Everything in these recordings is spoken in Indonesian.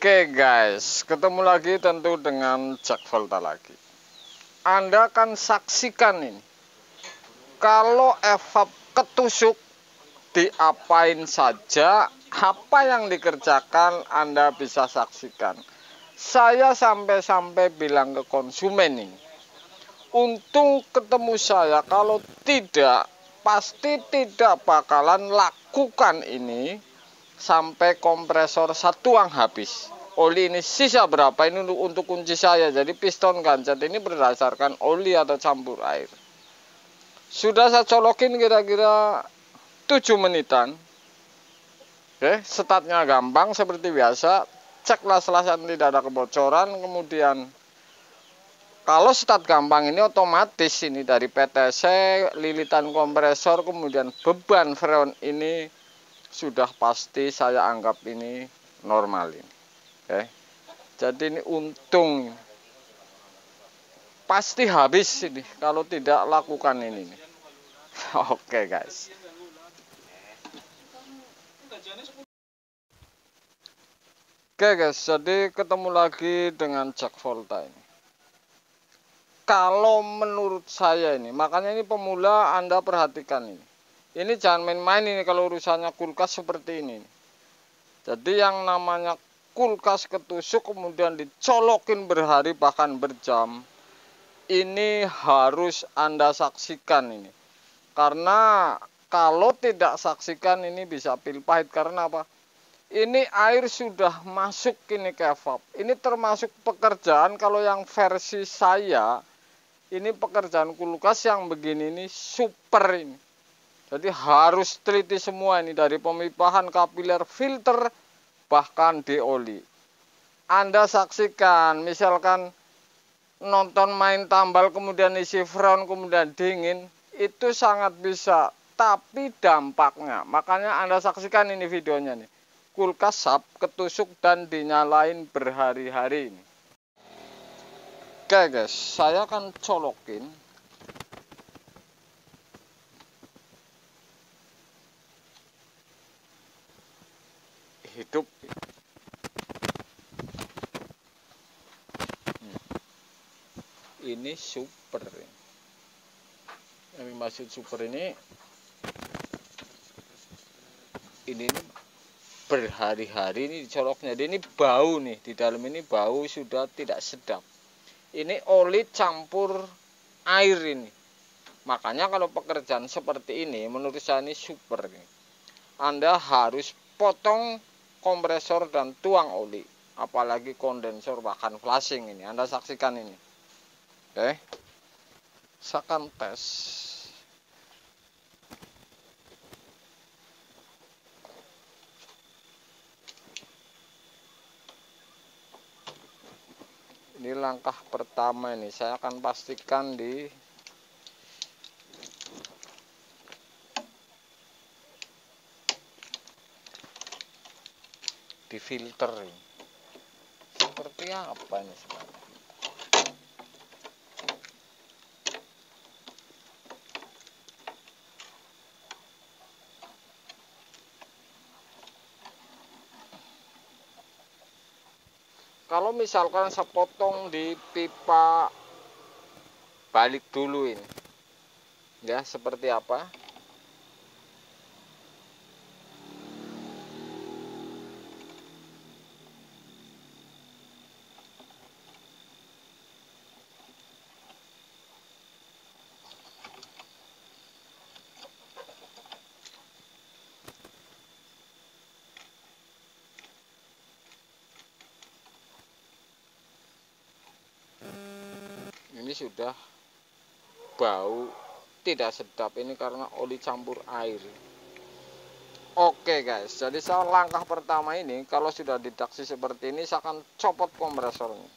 Oke guys, ketemu lagi tentu dengan Jack Volta lagi. Anda akan saksikan ini. Kalau evap ketusuk, diapain saja, apa yang dikerjakan Anda bisa saksikan. Saya sampai-sampai bilang ke konsumen ini, untung ketemu saya, kalau tidak, pasti tidak bakalan lakukan ini sampai kompresor satu yang habis. Oli ini sisa berapa ini untuk kunci saya. Jadi piston gancet ini berdasarkan oli atau campur air. Sudah saya colokin kira-kira 7 menitan. Oke, startnya gampang seperti biasa. Ceklah selasan tidak ada kebocoran. Kemudian kalau start gampang ini otomatis ini dari PTC, lilitan kompresor, kemudian beban freon ini sudah pasti saya anggap ini normal ini. Oke. Jadi ini untung pasti habis ini kalau tidak lakukan ini. Oke guys. Oke guys, jadi ketemu lagi dengan Jack Volta ini. Kalau menurut saya ini, makanya ini pemula Anda perhatikan ini. Ini jangan main-main ini kalau urusannya kulkas seperti ini. Jadi yang namanya kulkas ketusuk kemudian dicolokin berhari bahkan berjam, ini harus Anda saksikan ini. Karena kalau tidak saksikan ini bisa pil pahit. Karena apa? Ini air sudah masuk ini ke evap. Ini termasuk pekerjaan kalau yang versi saya, ini pekerjaan kulkas yang begini ini super ini. Jadi harus teliti semua ini, dari pemipahan, kapiler, filter, bahkan di oli. Anda saksikan, misalkan nonton main tambal kemudian isi freon kemudian dingin, itu sangat bisa, tapi dampaknya, makanya Anda saksikan ini videonya nih. Kulkas sap ketusuk dan dinyalain berhari-hari ini. Oke guys, saya akan colokin hidup. Ini super. Yang dimaksud super ini berhari-hari ini dicoloknya. Ini bau nih, di dalam ini bau sudah tidak sedap. Ini oli campur air ini. Makanya kalau pekerjaan seperti ini menurut saya ini super. Anda harus potong kompresor dan tuang oli, apalagi kondensor bahkan flashing ini. Anda saksikan ini. Oke. Saya akan tes. Ini langkah pertama ini, saya akan pastikan di filter ini. Seperti apa ini sebenarnya? Kalau misalkan saya potong di pipa balik dulu ini, ya seperti apa? Ini sudah bau tidak sedap ini karena oli campur air. Oke guys, jadi saya langkah pertama ini kalau sudah didaksi seperti ini, saya akan copot kompresornya,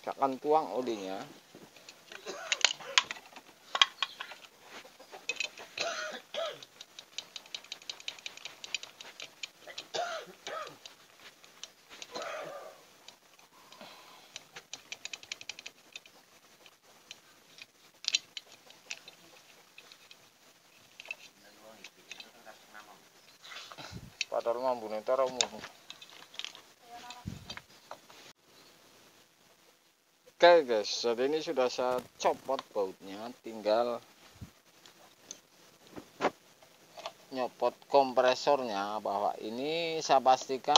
saya akan tuang olinya. Padahal mampu nih, taruh. Oke guys, jadi ini sudah saya copot bautnya, tinggal nyopot kompresornya. Bahwa ini saya pastikan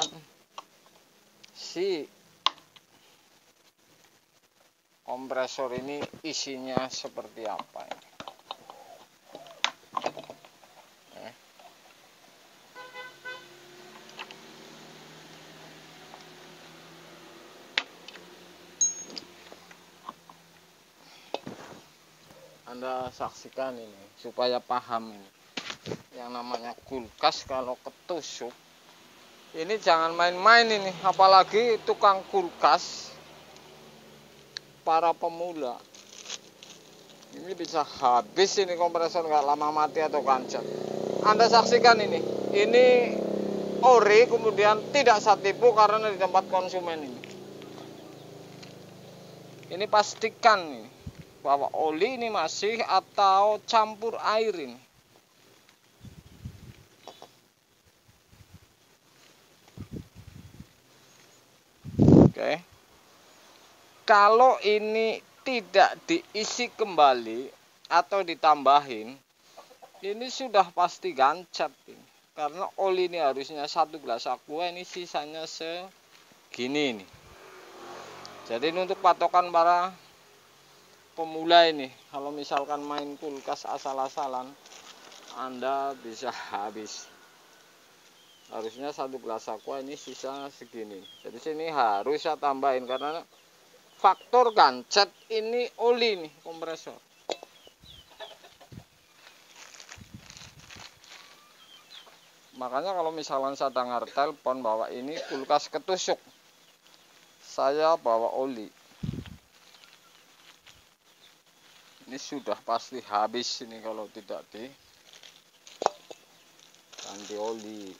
si kompresor ini isinya seperti apa ini. Anda saksikan ini supaya paham ini. Yang namanya kulkas kalau ketusuk ini jangan main-main ini, apalagi tukang kulkas para pemula. Ini bisa habis ini kompresor, nggak lama mati atau kancet. Anda saksikan ini ori, kemudian tidak saya tipu karena di tempat konsumen ini. Ini pastikan ini bahwa oli ini masih atau campur air ini. Oke. Kalau ini tidak diisi kembali atau ditambahin, ini sudah pasti gancet ini. Karena oli ini harusnya 1 gelas aqua, ini sisanya segini nih. Jadi ini untuk patokan para pemula ini, kalau misalkan main kulkas asal-asalan, Anda bisa habis. Harusnya 1 gelas aqua, ini sisa segini. Jadi sini harus saya tambahin karena faktor gancet ini oli nih kompresor. Makanya kalau misalkan saya dengar telepon bahwa ini kulkas ketusuk, saya bawa oli. Ini sudah pasti habis ini kalau tidak ganti oli.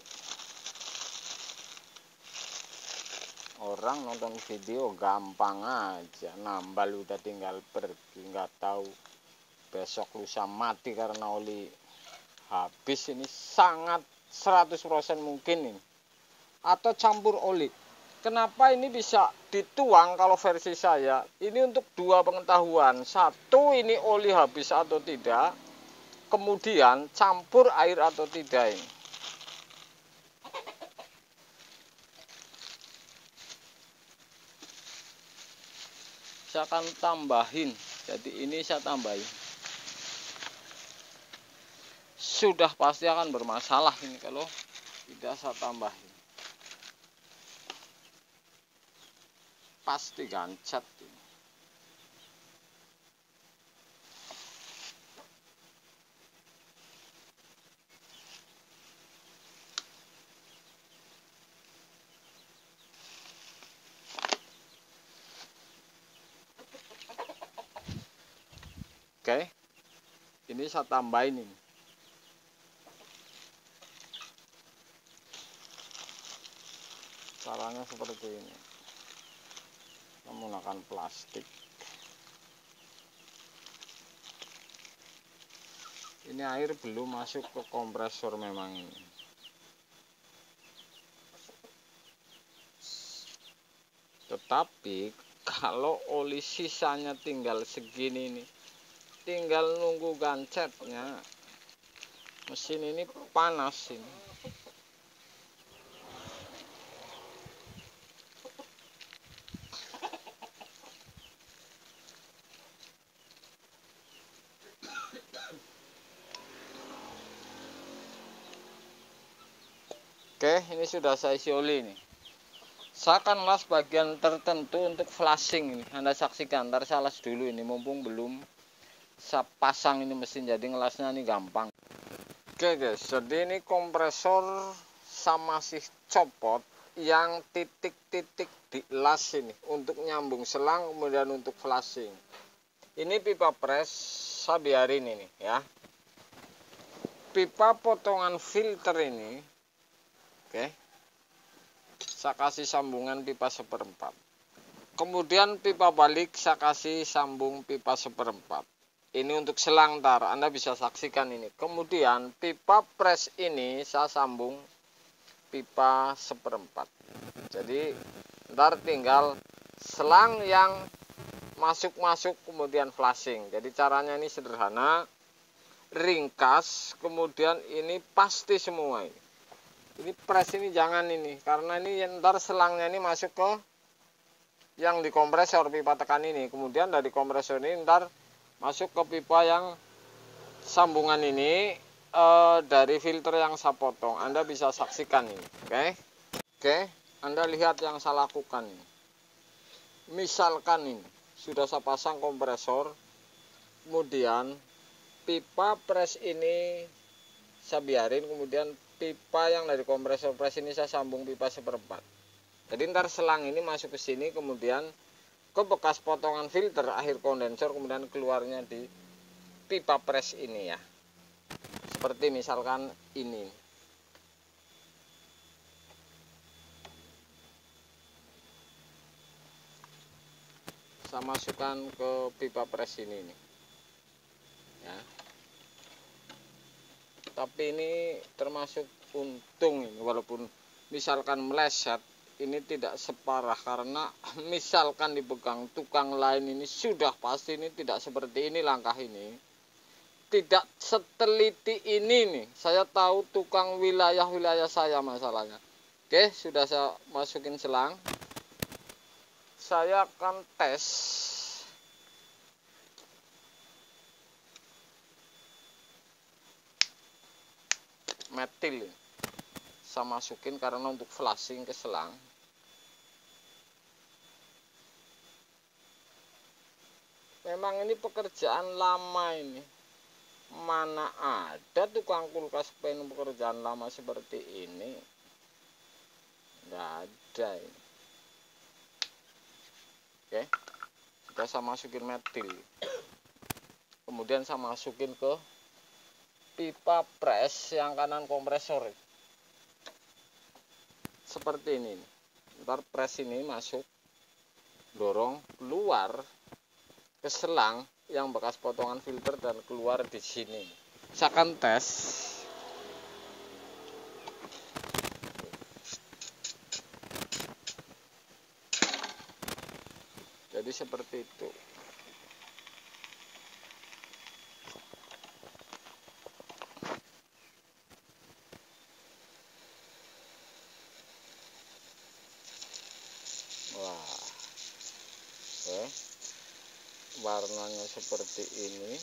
Orang nonton video gampang aja, nambal udah tinggal pergi, nggak tahu besok lusa mati karena oli habis. Ini sangat 100% mungkin ini, atau campur oli. Kenapa ini bisa dituang? Kalau versi saya ini untuk 2 pengetahuan. 1, ini oli habis atau tidak, kemudian campur air atau tidak ini. Saya akan tambahin, jadi ini saya tambahin. Sudah pasti akan bermasalah ini kalau tidak saya tambahin. Pasti gancet ini. Oke, ini saya tambahin ini. Caranya seperti ini, menggunakan plastik. Ini air belum masuk ke kompresor memang ini. Tetapi kalau oli sisanya tinggal segini nih, tinggal nunggu gancetnya. Mesin ini panas ini. Oke, ini sudah saya isi oli nih. Saya akan las bagian tertentu untuk flashing ini. Anda saksikan, ntar saya las dulu ini, mumpung belum saya pasang ini mesin, jadi ngelasnya ini gampang. Oke guys, jadi ini kompresor saya masih copot yang titik-titik di las ini untuk nyambung selang, kemudian untuk flashing. Ini pipa pres saya biarin ini ya. Pipa potongan filter ini, oke, saya kasih sambungan pipa 1/4. Kemudian pipa balik saya kasih sambung pipa 1/4. Ini untuk selang tar, Anda bisa saksikan ini. Kemudian pipa pres ini saya sambung pipa 1/4. Jadi ntar tinggal selang yang masuk kemudian flashing. Jadi caranya ini sederhana, ringkas, kemudian ini pasti semua ini press ini jangan ini, karena ini ntar selangnya ini masuk ke yang di kompresor pipa tekan ini, kemudian dari kompresor ini ntar masuk ke pipa yang sambungan ini dari filter yang saya potong. Anda bisa saksikan ini, oke, Anda lihat yang saya lakukan ini. Misalkan ini sudah saya pasang kompresor, kemudian pipa press ini saya biarin, kemudian pipa yang dari kompresor press ini saya sambung pipa 1/4. Jadi ntar selang ini masuk ke sini, kemudian ke bekas potongan filter akhir kondensor, kemudian keluarnya di pipa press ini ya. Seperti misalkan ini. Saya masukkan ke pipa press ini nih. Ya. Tapi ini termasuk untung ini, walaupun misalkan meleset ini tidak separah, karena misalkan dipegang tukang lain ini sudah pasti ini tidak seperti ini langkah ini. Tidak seteliti ini nih. Saya tahu tukang wilayah-wilayah saya masalahnya. Oke, sudah saya masukin selang. Saya akan tes metil. Saya masukin karena untuk flashing ke selang. Memang ini pekerjaan lama ini. Mana ada tukang kulkas pengen pekerjaan lama seperti ini? Nggak ada ini. Oke, sudah saya masukin metil, kemudian saya masukin ke pipa press yang kanan kompresor seperti ini. Ntar press ini masuk, dorong keluar ke selang yang bekas potongan filter dan keluar di sini. Saya akan tes. Jadi seperti itu. Wah, warnanya seperti ini.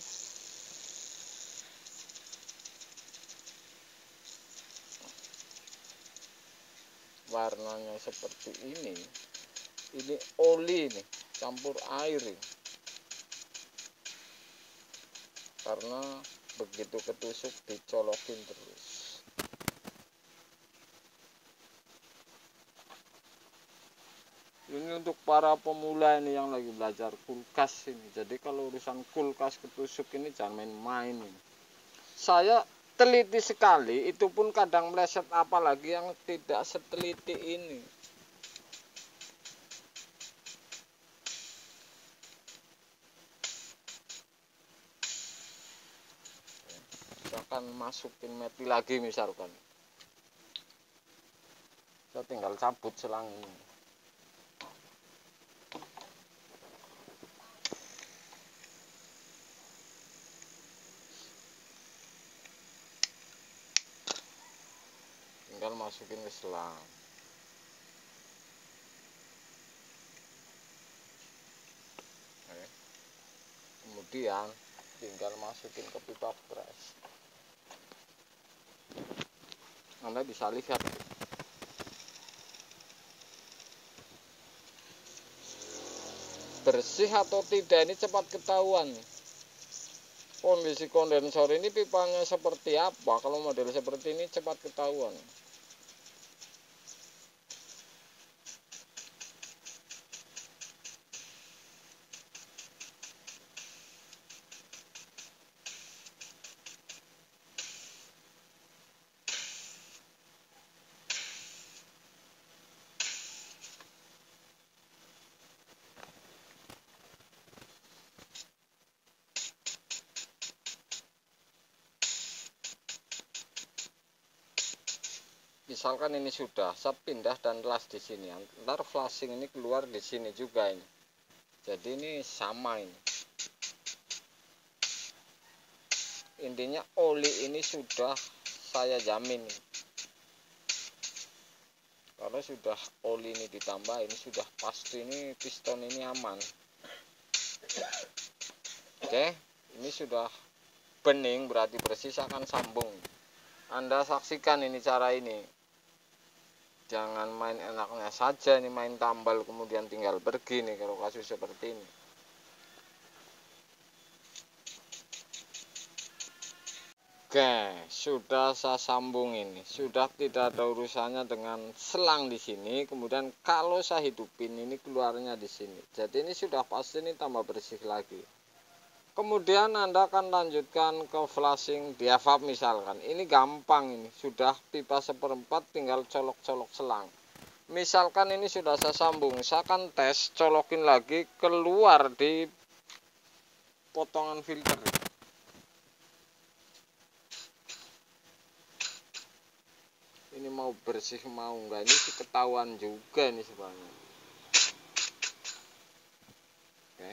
Warnanya seperti ini. Ini oli nih, campur air nih. Karena begitu ketusuk dicolokin terus. Ini untuk para pemula ini yang lagi belajar kulkas ini. Jadi kalau urusan kulkas ketusuk ini jangan main-main ini. Saya teliti sekali, itu pun kadang meleset, apalagi yang tidak seteliti ini. Saya akan masukin metil lagi misalkan. Saya tinggal cabut selang ini. Tinggal masukin ke selang. Kemudian tinggal masukin ke pipa press. Anda bisa lihat bersih atau tidak ini cepat ketahuan. Kondisi kondensor ini pipanya seperti apa? Kalau model seperti ini cepat ketahuan. Misalkan ini sudah, saya pindah dan las di sini. Ntar flashing ini keluar di sini juga ini. Jadi ini sama ini. Intinya oli ini sudah saya jamin. Kalau sudah oli ini ditambah, ini sudah pasti ini piston ini aman. Oke, ini sudah bening berarti bersih, saya akan sambung. Anda saksikan ini cara ini. Jangan main enaknya saja ini, main tambal kemudian tinggal pergi nih kalau kasus seperti ini. Oke, sudah saya sambung ini. Sudah tidak ada urusannya dengan selang di sini. Kemudian kalau saya hidupin ini keluarnya di sini. Jadi ini sudah pasti ini tambah bersih lagi. Kemudian Anda akan lanjutkan ke flashing diafab misalkan. Ini gampang ini. Sudah pipa 1/4 tinggal colok-colok selang. Misalkan ini sudah saya sambung. Saya akan tes colokin lagi keluar di potongan filter. Ini mau bersih mau enggak, ini sih ketahuan juga nih sebenarnya. Oke.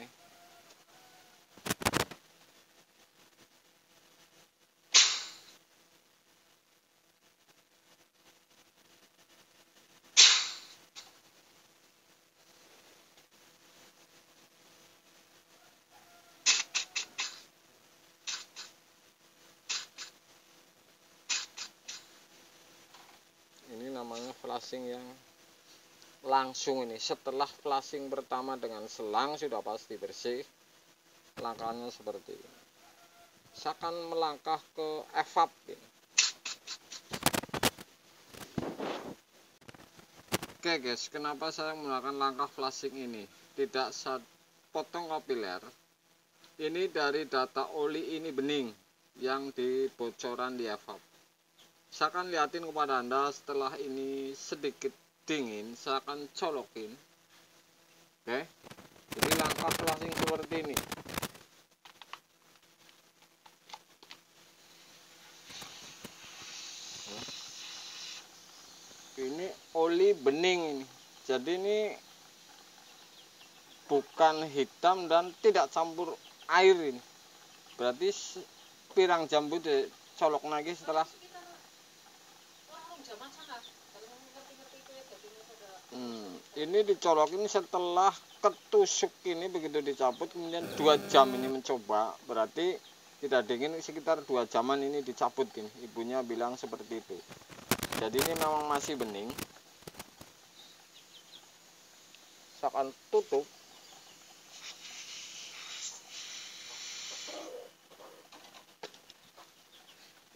Ini namanya flashing yang langsung ini. Setelah flashing pertama dengan selang sudah pasti bersih. Langkahnya seperti ini. Saya akan melangkah ke evap ini. Oke guys, kenapa saya menggunakan langkah flashing ini? Tidak saya potong kapiler. Ini dari data oli ini bening yang di bocoran di evap. Saya akan lihatin kepada Anda setelah ini sedikit dingin, saya akan colokin. Oke. Jadi langkah flashing seperti ini. Ini oli bening ini. Jadi ini bukan hitam dan tidak campur air ini. Berarti pirang jambu dicolok lagi setelah ini dicolokin setelah ketusuk ini begitu dicabut, kemudian 2 jam ini mencoba, berarti tidak dingin sekitar 2 jaman ini dicabut ini. Ibunya bilang seperti itu. Jadi ini memang masih bening. Saya akan tutup.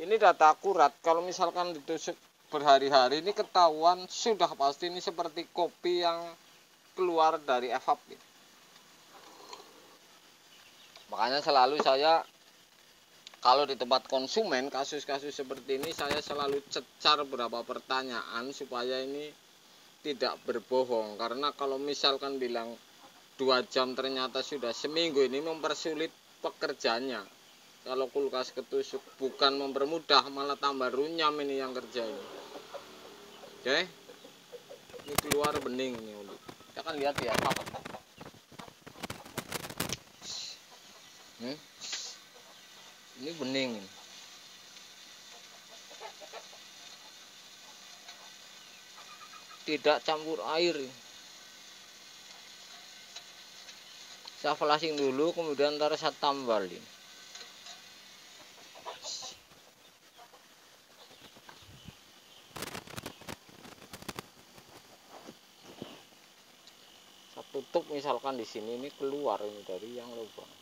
Ini data akurat. Kalau misalkan ditusuk berhari-hari ini ketahuan sudah pasti ini seperti kopi yang keluar dari evap. Makanya selalu saya kalau di tempat konsumen kasus-kasus seperti ini saya selalu cecar beberapa pertanyaan supaya ini tidak berbohong. Karena kalau misalkan bilang 2 jam ternyata sudah seminggu, ini mempersulit pekerjaannya. Kalau kulkas ketusuk bukan mempermudah, malah tambah runyam ini yang kerja ini. Oke, ini keluar bening ini. Kita akan lihat ya. Ini bening. Tidak campur air. Saya flashing dulu, kemudian ntar saya tambalin. Tutup misalkan di sini ini keluar ini dari yang lubang.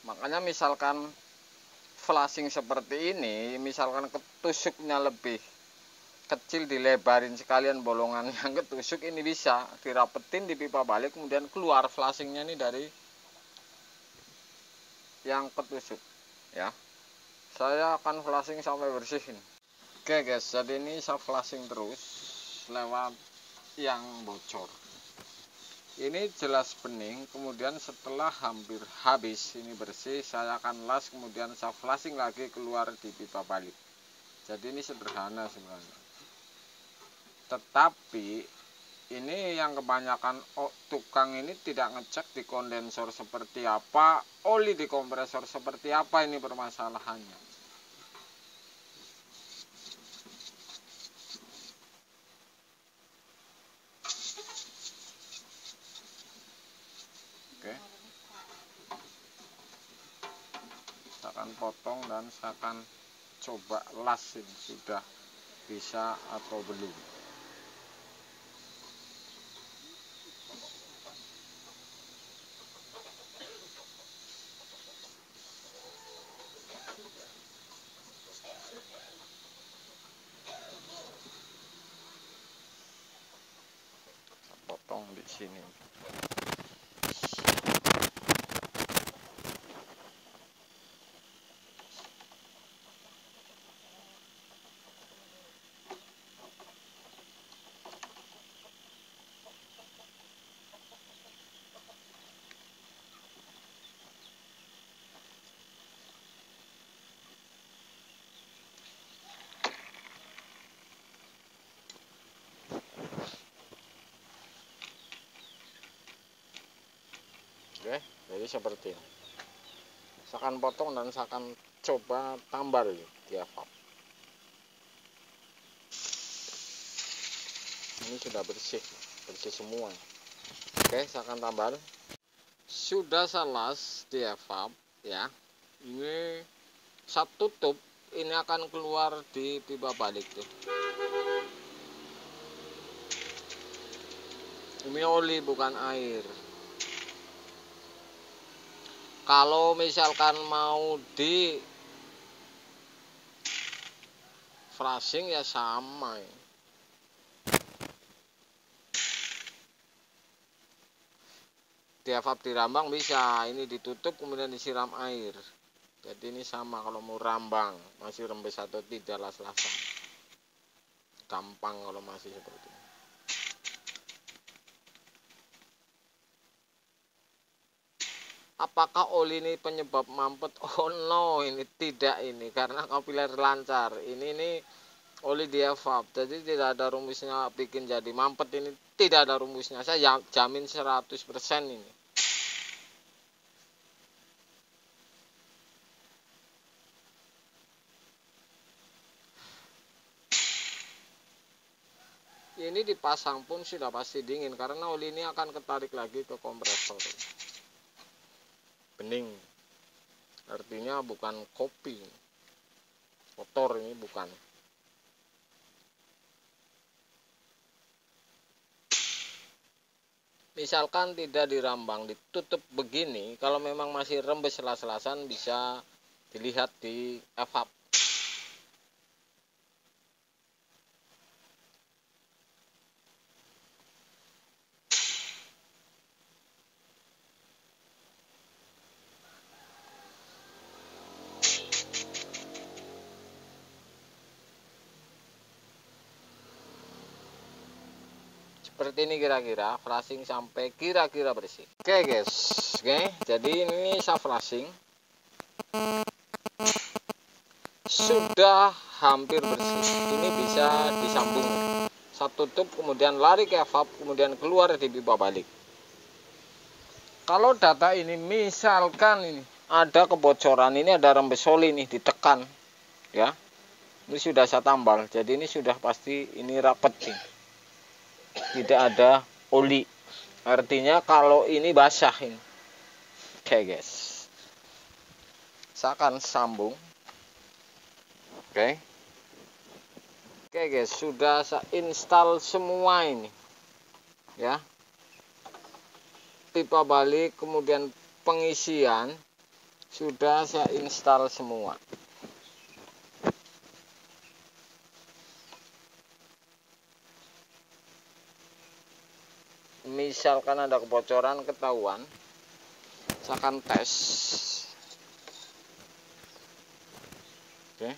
Makanya misalkan flashing seperti ini, misalkan ketusuknya lebih kecil dilebarin sekalian bolongan yang ketusuk, ini bisa dirapetin di pipa balik, kemudian keluar flashingnya ini dari yang ketusuk ya. Saya akan flashing sampai bersihin. Oke guys, jadi ini saya flashing terus lewat yang bocor. Ini jelas bening, kemudian setelah hampir habis ini bersih, saya akan las, kemudian saya flashing lagi keluar di pipa balik. Jadi ini sederhana sebenarnya. Tetapi ini yang kebanyakan tukang ini tidak ngecek di kondensor seperti apa, oli di kompresor seperti apa, ini permasalahannya. Oke. Saya akan potong dan saya akan coba las ini sudah bisa atau belum. Potong di sini. Oke, jadi seperti ini. Saya akan potong dan saya akan coba tambal di evap. Ini sudah bersih semua. Oke, saya akan tambal. Sudah saya las di evap ya. Ini saya tutup, ini akan keluar di pipa balik tuh. Ini oli bukan air. Kalau misalkan mau di flashing ya sama ya. Di evap dirambang bisa, ini ditutup kemudian disiram air. Jadi ini sama, kalau mau rambang masih rembes atau tidak las-lasan. Gampang kalau masih seperti ini. Apakah oli ini penyebab mampet? Oh no, ini tidak, ini karena kapiler lancar. Ini oli di evap, jadi tidak ada rumusnya bikin jadi mampet, ini tidak ada rumusnya. Saya jamin 100% ini. Ini dipasang pun sudah pasti dingin karena oli ini akan ketarik lagi ke kompresor. Bening, artinya bukan kopi, kotor ini bukan. Misalkan tidak dirambang, ditutup begini, kalau memang masih rembes selas-selasan bisa dilihat di evap. Seperti ini kira-kira, flashing sampai kira-kira bersih. Oke guys, oke, jadi ini saya flashing sudah hampir bersih. Ini bisa disambung. Saya tutup, kemudian lari ke evap, kemudian keluar di pipa balik. Kalau data ini misalkan ini ada kebocoran, ini ada rembes oli nih, ditekan ya. Ini sudah saya tambal, jadi ini sudah pasti ini rapet nih. Tidak ada oli, artinya kalau ini basah ini. Oke guys, saya akan sambung. Oke guys, sudah saya install semua ini ya, pipa balik kemudian pengisian sudah saya install semua. misalkan ada kebocoran ketahuan, saya akan tes. Oke.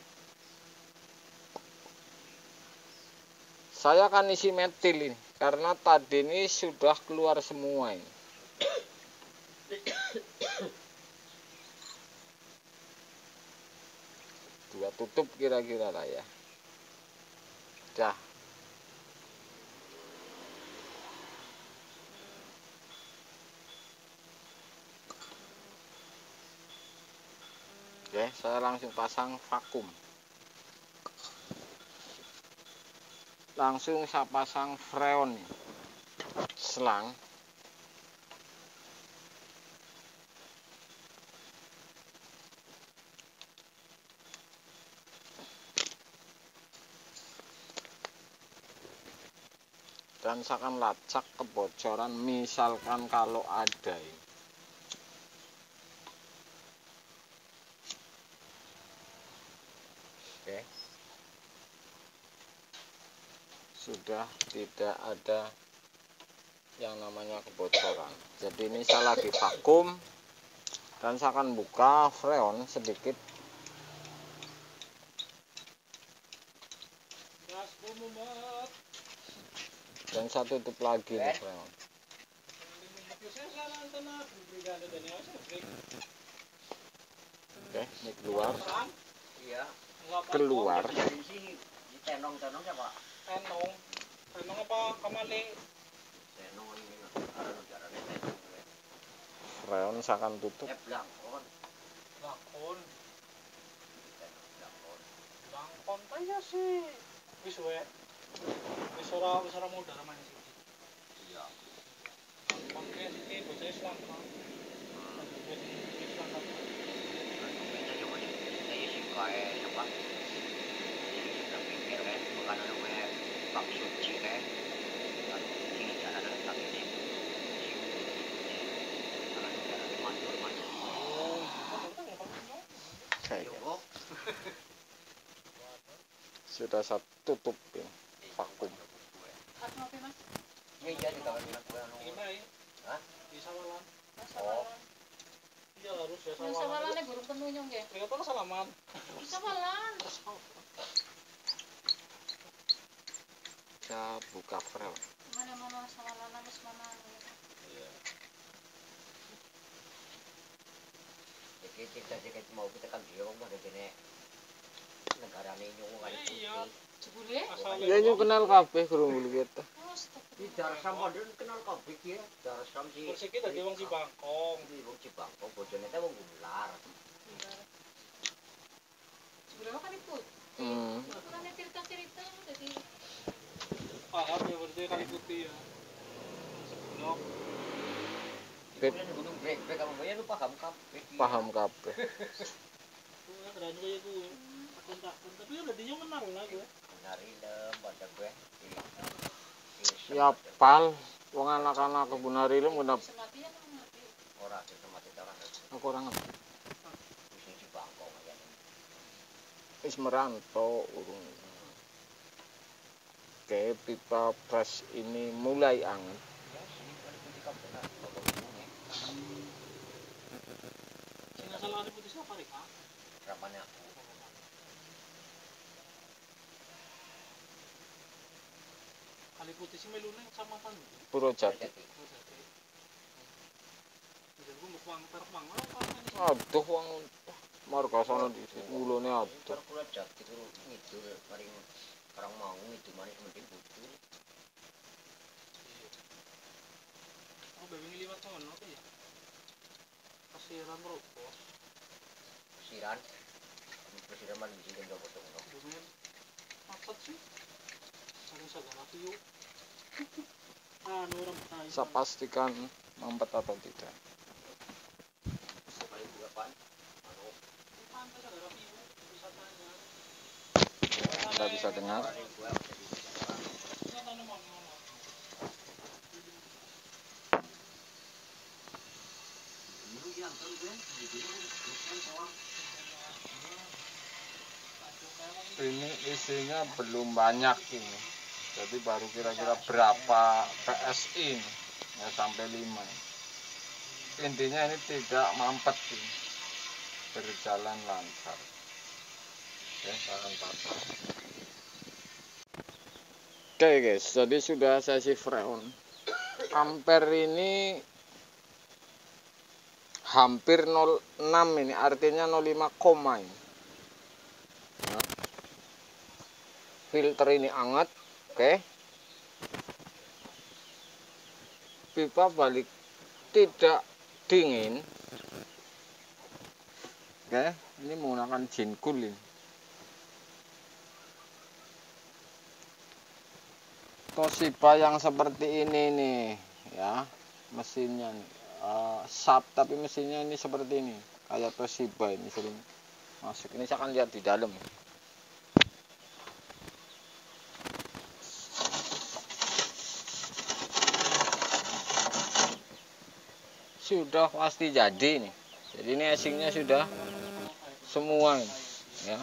Saya akan isi metil ini karena tadi ini sudah keluar semua ini. Dua tutup kira-kira lah ya. Dah. Oke, saya langsung pasang vakum. Langsung saya pasang freon selang. Dan saya akan lacak kebocoran misalkan kalau ada ini. Oke. Sudah tidak ada yang namanya kebocoran. Jadi ini saya lagi vakum dan saya akan buka freon sedikit. Dan saya tutup lagi nih freon. Oke, ini keluar. Keluar. Tenong siapa? Tenong apa kamali? Tenong ini Freon saya akan tutup. Blangkon. Blangkon kaya sih. Wis we. Wis ora muda namanya sih. Iya. Blangkon kaya sih bocah Islam kan. Islam kan. Beda cuma saya sih kayak apa? Kita pikir kan bukan namanya Pak Suci kan. Kan ini cara letak ini. Sudah saya tutup ini, vakum. Iya di kamar ini. Hah? Di Sawalan. Oh. Iya harus ya Sawalan. Sawalannya burung penuh nggih. Lihat apa salaman? Di Sawalan. Saya buka freon. Mana Sawalan wis mana. Iya. Jadi cerita mau kita kan dia ngomong ada jenek negara ini nyunggu kali putih. Jebule? Ya nyung kenal kabeh kurung dulu kita. Di Darsam modern kenal kabeh dia. Darsam sih. Persiki tadi wong Cibangkong. Di wong Cibangkong bojone teh wong Gular. Jebule kan ikut. Kurang cerita-cerita jadi Paham ya berarti kali putih ya. Sebelum Gunung Brek kamu bayar lu paham kabeh. Paham kabeh. Gua keren kayak gue. Takun tapi udah dia kenal lah gue. Kenal ilem pada gue. Siapal wong anak-anak kebun harilem udah semati ya kan mati. Ora sama kita orang. aku orang Di Cibangkong aja. wis merantau urung. Oke, pipa pres ini mulai anget. Ya sih kali putih kabeh nah. Sing salah ada putih siapa Rika? Ramane aku. Kali putih si melune sama kan. Puro Jati. Jadi gue mau terbang apa ini? Aduh wong marga sono di mulune aduh. Kula Jati ku ngidul paling orang mau ngidul manis mending butuh. Oh, bebeng liwat sono apa ya? Kasiran rokok. Siran. Presiden man bisa gendong potong. Bebeng apa sih? Saling segala view. Orang tahu. Saya pastikan mampet atau tidak. Paling juga pan. Pantai segala view wisatanya. Anda bisa dengar. Ini isinya belum banyak ini. Jadi baru kira-kira berapa PSI ini. ya sampai 5. Intinya ini tidak mampet ini. Berjalan lancar. Oke, tahan patah. Oke guys, jadi sudah saya si freon. Ampere ini hampir 0,6 ini, artinya 0,5 koma ini. Nah, filter ini hangat, oke. Pipa balik tidak dingin. Oke, ini menggunakan Jinkul ini. Toshiba yang seperti ini nih, ya, mesinnya nih, sub tapi mesinnya ini seperti ini, kayak Toshiba ini sering masuk. Ini saya akan lihat di dalam. Sudah pasti jadi nih. Jadi ini casingnya sudah semua ini, ya.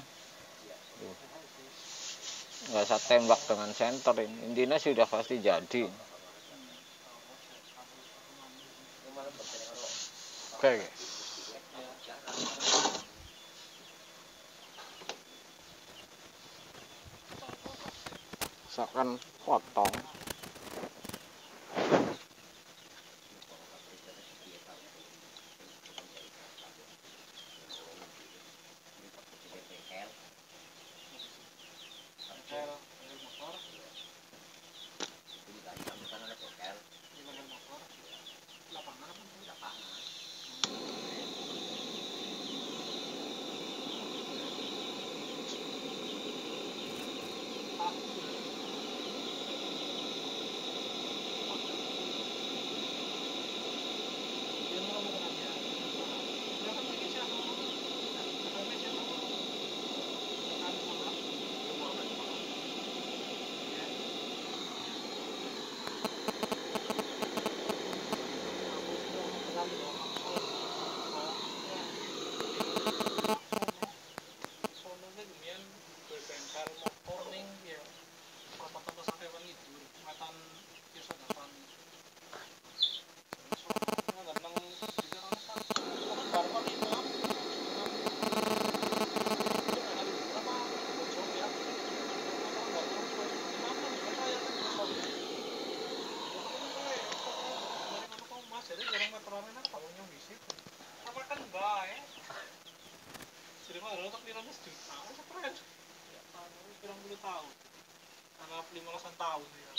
Nggak usah tembak dengan senter ini. Intinya sudah pasti jadi. Oke guys. Saya akan potong. Anggap 15 tahun ya.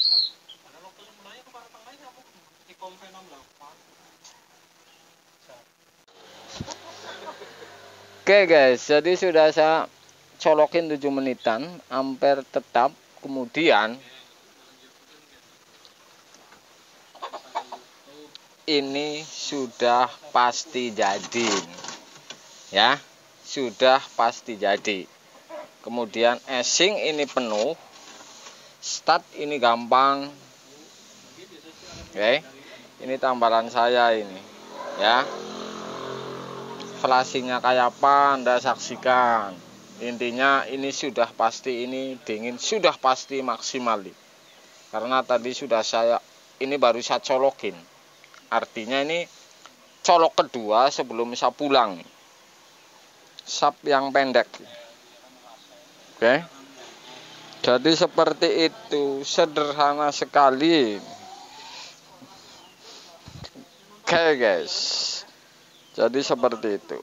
Padahal waktu sebenarnya ke para tengahnya aku di konven 68. Oke guys, jadi sudah saya colokin 7 menitan, ampere tetap. Kemudian ini sudah pasti jadi, ya, sudah pasti jadi. Kemudian casing ini penuh, start ini gampang. Oke, ini tambalan saya ini, ya. Flashingnya kayak apa Anda saksikan. Intinya ini sudah pasti, ini dingin sudah pasti maksimal. Karena tadi sudah saya, ini baru saya colokin. Artinya ini colok kedua sebelum saya pulang. Sub yang pendek. Oke. Jadi seperti itu, sederhana sekali. Oke guys. Jadi seperti itu.